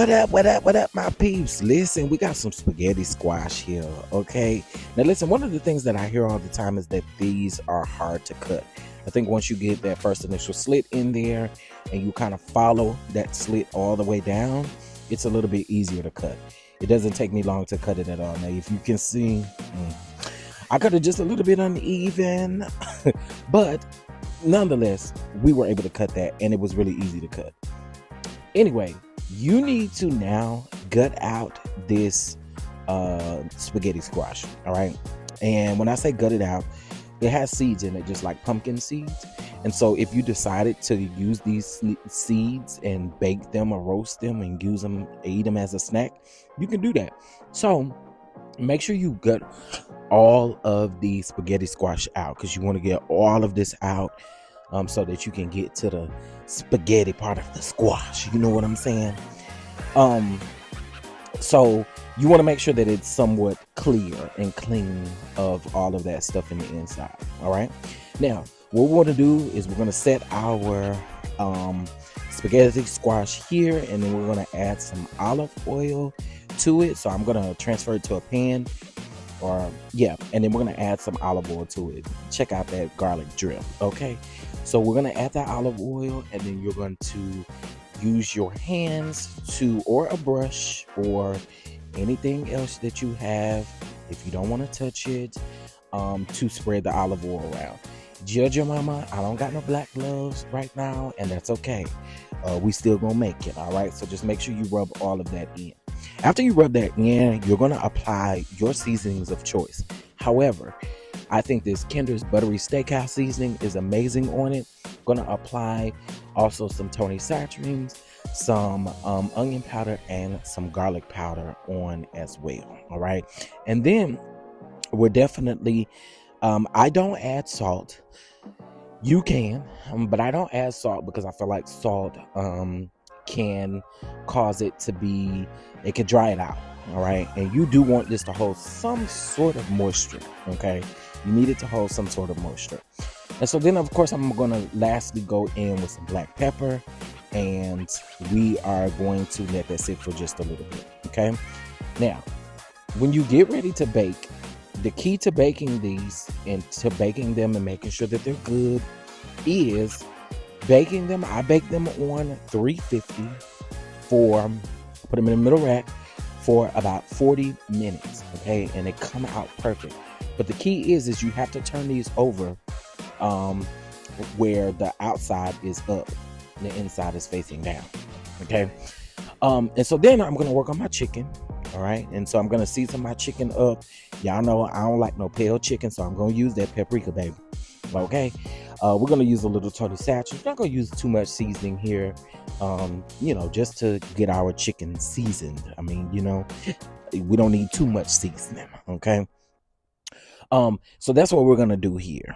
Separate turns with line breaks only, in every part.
what up, my peeps? Listen, we got some spaghetti squash here, okay? Now, listen, one of the things that I hear all the time is that these are hard to cut. I think once you get that first initial slit in there and you kind of follow that slit all the way down, it's a little bit easier to cut. It doesn't take me long to cut it at all. Now, if you can see, I cut it just a little bit uneven, but nonetheless, we were able to cut that, and it was really easy to cut. Anyway, you need to now gut out this spaghetti squash, all right? And when I say gut it out, it has seeds in it, just like pumpkin seeds. And so if you decided to use these seeds and bake them or roast them and use them, eat them as a snack, you can do that. So make sure you gut all of the spaghetti squash out, because you want to get all of this out so that you can get to the spaghetti part of the squash. You know what I'm saying? So you want to make sure that it's somewhat clear and clean of all of that stuff in the inside. All right. Now, what we want to do is we're going to set our spaghetti squash here, and then we're going to add some olive oil to it. So I'm going to transfer it to a pan, and then we're going to add some olive oil to it. Check out that garlic drip. Okay. So we're going to add that olive oil, and then you're going to use your hands or a brush or anything else that you have, if you don't want to touch it, to spread the olive oil around. Judge your mama, I don't got no black gloves right now, and that's okay. We still gonna make it, all right? So just make sure you rub all of that in. After you rub that in, you're gonna apply your seasonings of choice. However, I think this Kinder's Buttery Steakhouse seasoning is amazing on it. Gonna apply also some Tony Saturins, some onion powder, and some garlic powder on as well. All right. And then we're definitely, I don't add salt. You can, but I don't add salt because I feel like salt can cause it could dry it out. All right. And you do want this to hold some sort of moisture. Okay. You need it to hold some sort of moisture. And so then, of course, I'm going to lastly go in with some black pepper, and we are going to let that sit for just a little bit. Okay. Now, when you get ready to bake, the key to baking these and to baking them and making sure that they're good is baking them. I bake them on 350 put them in the middle rack for about 40 minutes. Okay. And they come out perfect. But the key is you have to turn these over where the outside is up and the inside is facing down. Okay. And so then I'm going to work on my chicken. All right. And so I'm going to season my chicken up. Y'all know I don't like no pale chicken, so I'm going to use that paprika, baby. Okay. We're going to use a little Tony Saturins. We're not going to use too much seasoning here, just to get our chicken seasoned. I mean, we don't need too much seasoning. Okay. So that's what we're going to do here.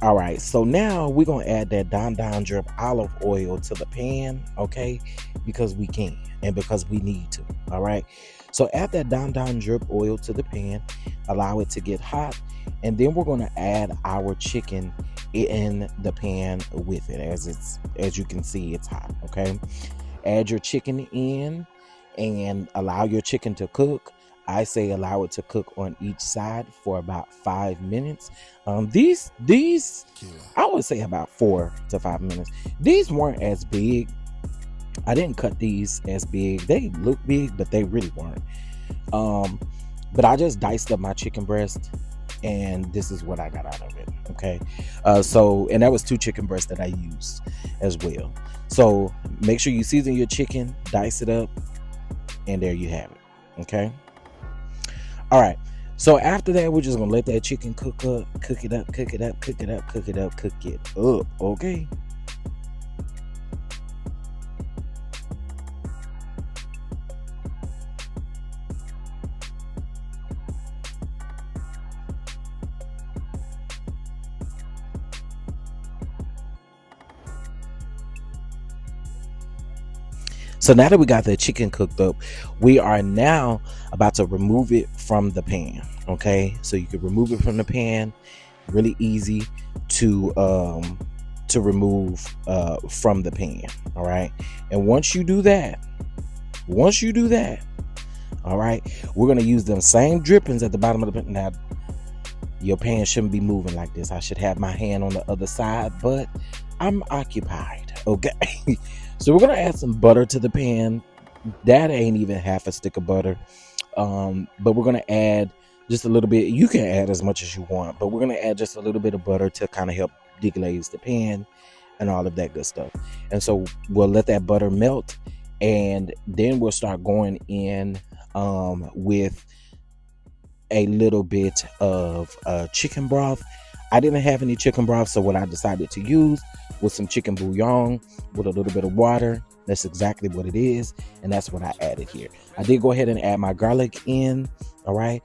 All right, so now we're going to add that Don Drip olive oil to the pan, okay, because we can and because we need to, all right? So add that Don Drip oil to the pan, allow it to get hot, and then we're going to add our chicken in the pan with it. As you can see, it's hot, okay? Add your chicken in and allow your chicken to cook. I say allow it to cook on each side for about 5 minutes. These I would say about 4 to 5 minutes. These weren't as big. I didn't cut these as big. They look big, but they really weren't. But I just diced up my chicken breast, and this is what I got out of it. Okay. And that was 2 chicken breasts that I used as well. So make sure you season your chicken, dice it up, and there you have it. Okay. All right. So after that, we're just going to let that chicken cook up, cook it up. Okay. So now that we got the chicken cooked up, we are now about to remove it from the pan. Okay, so you can remove it from the pan, really easy to remove from the pan. All right, and once you do that, all right, we're gonna use them same drippings at the bottom of the pan. Now, your pan shouldn't be moving like this. I should have my hand on the other side, but I'm occupied. Okay. So we're gonna add some butter to the pan. That ain't even half a stick of butter. But we're gonna add just a little bit. You can add as much as you want, but we're gonna add just a little bit of butter to kind of help deglaze the pan and all of that good stuff. And so we'll let that butter melt, and then we'll start going in with a little bit of chicken broth. I didn't have any chicken broth, so what I decided to use was some chicken bouillon with a little bit of water. That's exactly what it is, and that's what I added here. I did go ahead and add my garlic in. All right,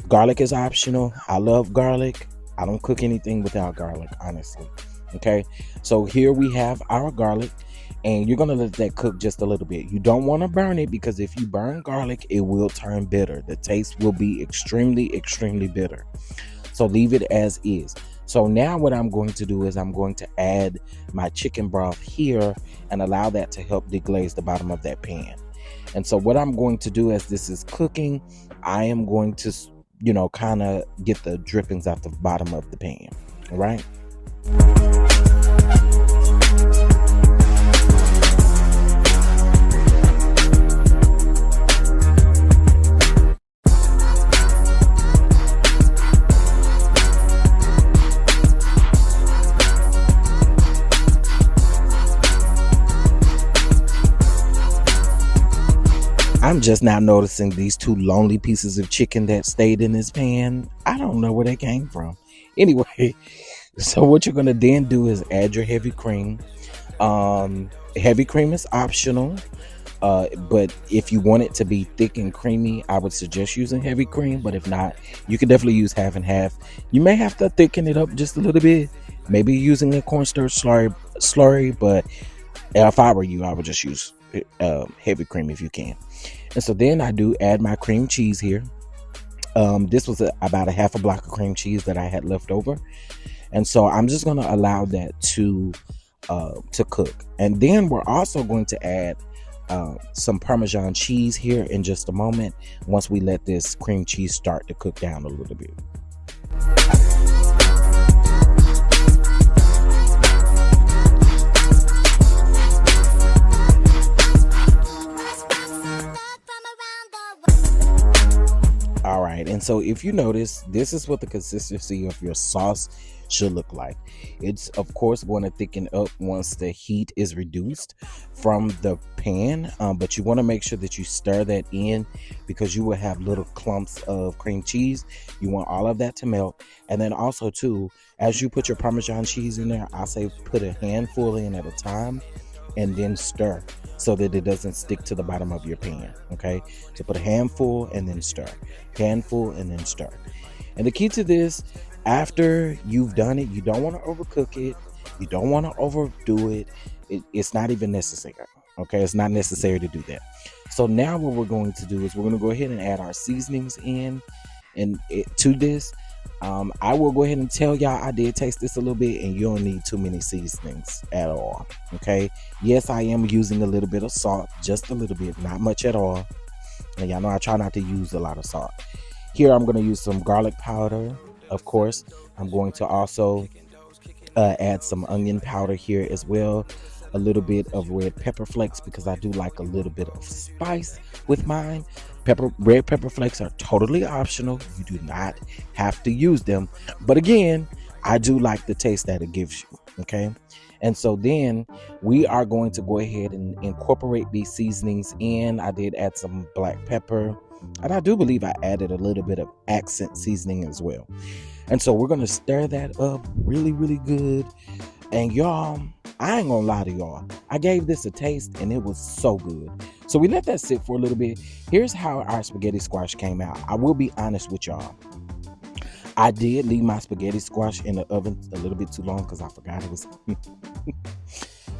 garlic is optional. I love garlic. I don't cook anything without garlic, honestly. Okay, so here we have our garlic, and you're gonna let that cook just a little bit. You don't want to burn it, because if you burn garlic, it will turn bitter. The taste will be extremely bitter. So leave it as is. So now what I'm going to do is I'm going to add my chicken broth here and allow that to help deglaze the bottom of that pan. And so what I'm going to do as this is cooking, I am going to, kind of get the drippings out the bottom of the pan. All right. I'm just now noticing these two lonely pieces of chicken that stayed in this pan. I don't know where they came from. Anyway, so what you're going to then do is add your heavy cream. Heavy cream is optional, but if you want it to be thick and creamy, I would suggest using heavy cream. But if not, you can definitely use half and half. You may have to thicken it up just a little bit, maybe using a cornstarch slurry, but if I were you, I would just use heavy cream if you can. And so then I do add my cream cheese here. This was about a half a block of cream cheese that I had left over, and so I'm just going to allow that to cook. And then we're also going to add some Parmesan cheese here in just a moment, once we let this cream cheese start to cook down a little bit. All right, and so if you notice, this is what the consistency of your sauce should look like. It's of course going to thicken up once the heat is reduced from the pan, but you want to make sure that you stir that in, because you will have little clumps of cream cheese. You want all of that to melt. And then also too, as you put your Parmesan cheese in there, I say put a handful in at a time and then stir, so that it doesn't stick to the bottom of your pan. Okay, so put a handful and then stir, handful and then stir. And the key to this, after you've done it, you don't want to overcook it, you don't want to overdo it. It's not even necessary. Okay, it's not necessary to do that. So now what we're going to do is we're going to go ahead and add our seasonings in to this. I will go ahead and tell y'all, I did taste this a little bit, and you don't need too many seasonings at all. Okay, yes, I am using a little bit of salt, just a little bit, not much at all. And y'all know I try not to use a lot of salt. Here I'm going to use some garlic powder. Of course, I'm going to also add some onion powder here as well, a little bit of red pepper flakes, because I do like a little bit of spice with mine. Red pepper flakes are totally optional. You do not have to use them, but again, I do like the taste that it gives you. Okay, and so then we are going to go ahead and incorporate these seasonings in. I did add some black pepper, and I do believe I added a little bit of accent seasoning as well. And so we're going to stir that up really good. And y'all, I ain't gonna lie to y'all, I gave this a taste and it was so good. So we let that sit for a little bit. Here's how our spaghetti squash came out. I will be honest with y'all, I did leave my spaghetti squash in the oven a little bit too long, because I forgot it was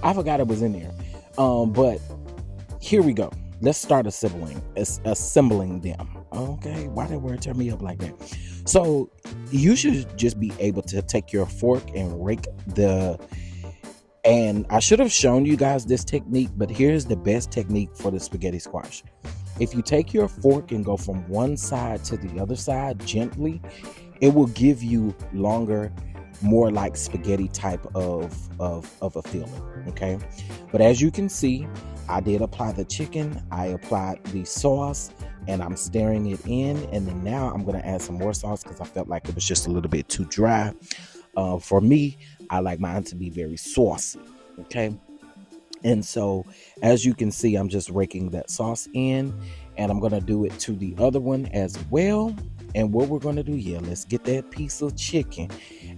I forgot it was in there. But here we go. Let's start assembling them. Okay, why that word turn me up like that? So you should just be able to take your fork and rake and I should have shown you guys this technique, but here's the best technique for the spaghetti squash. If you take your fork and go from one side to the other side gently, it will give you longer, more like spaghetti type of a feeling. Okay, but as you can see, I did apply the chicken, I applied the sauce, and I'm stirring it in, and then now I'm going to add some more sauce because I felt like it was just a little bit too dry. For me, I like mine to be very saucy. Okay, and so as you can see, I'm just raking that sauce in, and I'm going to do it to the other one as well. And what we're going to do, let's get that piece of chicken.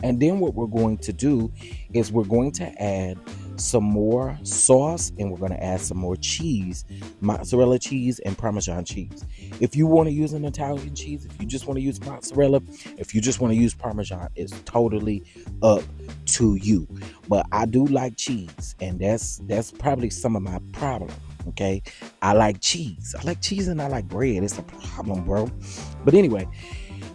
And then what we're going to do is we're going to add some more sauce, and we're going to add some more cheese, mozzarella cheese and Parmesan cheese. If you want to use an Italian cheese, if you just want to use mozzarella, if you just want to use Parmesan, it's totally up to you. But I do like cheese, and that's probably some of my problem. Okay, I like cheese and I like bread. It's a problem, bro. But anyway,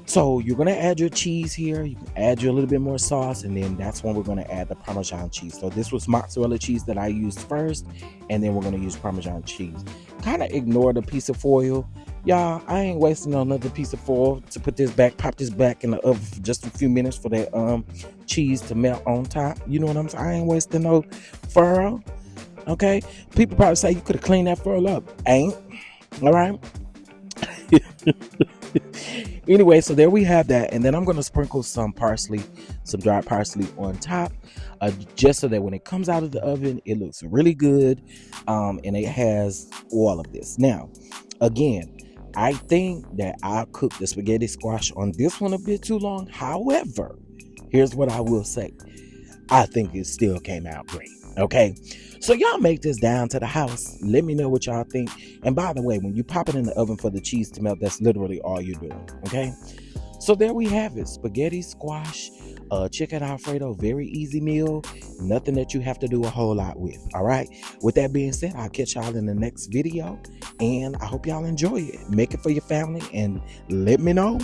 so you're going to add your cheese here. You can add your little bit more sauce, and then that's when we're going to add the Parmesan cheese. So this was mozzarella cheese that I used first, and then we're going to use Parmesan cheese. Kind of ignore the piece of foil. Y'all, I ain't wasting another piece of foil to put this back, pop this back in the oven for just a few minutes for that cheese to melt on top. You know what I'm saying? I ain't wasting no furrow. Okay, people probably say you could have cleaned that furrow up. Ain't. All right. Anyway, so there we have that, and then I'm going to sprinkle some parsley, some dried parsley on top, just so that when it comes out of the oven, it looks really good, and it has all of this. Now, again, I think that I cooked the spaghetti squash on this one a bit too long. However, here's what I will say. I think it still came out great. Okay, so y'all make this down to the house. Let me know what y'all think. And by the way, when you pop it in the oven for the cheese to melt, that's literally all you're doing. Okay, so there we have it. Spaghetti squash, chicken Alfredo, very easy meal. Nothing that you have to do a whole lot with. All right, with that being said, I'll catch y'all in the next video, and I hope y'all enjoy it. Make it for your family and let me know.